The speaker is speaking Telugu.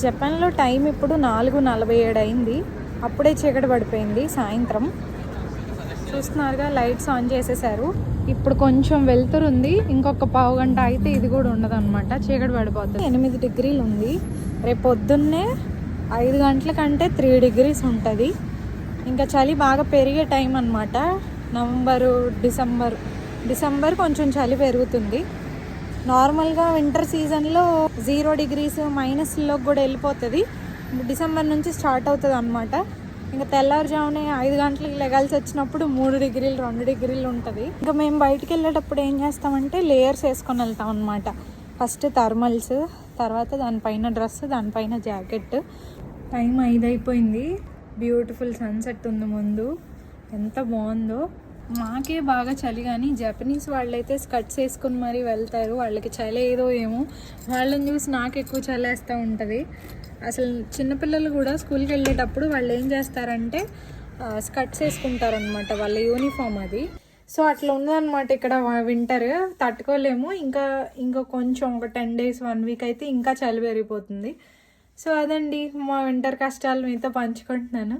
జపాన్లో టైం ఇప్పుడు 4:47 అయింది. అప్పుడే చీకటి పడిపోయింది సాయంత్రం. చూస్తున్నారుగా, లైట్స్ ఆన్ చేసేసారు. ఇప్పుడు కొంచెం వెళ్తురుంది. ఇంకొక పావు గంట అయితే ఇది కూడా ఉండదు అనమాట, చీకటి పడిపోతుంది. 8 డిగ్రీలు ఉంది. రేపు పొద్దున్నే 5 గంటల కంటే 3 డిగ్రీస్ ఉంటుంది. ఇంకా చలి బాగా పెరిగే టైం అనమాట. నవంబరు, డిసెంబర్ కొంచెం చలి పెరుగుతుంది. నార్మల్గా వింటర్ సీజన్లో 0 డిగ్రీస్ -లోకి కూడా వెళ్ళిపోతుంది. డిసెంబర్ నుంచి స్టార్ట్ అవుతుంది అనమాట. ఇంకా తెల్లవారుజామునే 5 గంటలకు లెగాల్సి వచ్చినప్పుడు 3 డిగ్రీలు 2 డిగ్రీలు ఉంటుంది. ఇంకా మేము బయటికి వెళ్ళేటప్పుడు ఏం చేస్తామంటే లేయర్స్ వేసుకొని వెళ్తాం అనమాట. ఫస్ట్ థర్మల్స్, తర్వాత దానిపైన డ్రెస్, దానిపైన జాకెట్. టైం 5 అయిపోయింది. బ్యూటిఫుల్ సన్సెట్ ఉంది ముందు. ఎంత బాగుందో. మాకే బాగా చలి, కానీ జపనీస్ వాళ్ళైతే స్కర్ట్స్ వేసుకుని మరీ వెళ్తారు. వాళ్ళకి చలి ఏదో ఏమో, వాళ్ళని చూసి నాకు ఎక్కువ చలి వేస్తూ ఉంటుంది. అసలు చిన్నపిల్లలు కూడా స్కూల్కి వెళ్ళేటప్పుడు వాళ్ళు ఏం చేస్తారంటే స్కర్ట్స్ వేసుకుంటారనమాట. వాళ్ళ యూనిఫామ్ అది. సో అట్లా ఉందన్నమాట ఇక్కడ వింటర్. తట్టుకోలేము. ఇంకా కొంచెం ఒక 10 డేస్ 1 వీక్ అయితే ఇంకా చలి పెరిగిపోతుంది. సో అదండి, మా వింటర్ కష్టాలు మీతో పంచుకుంటున్నాను.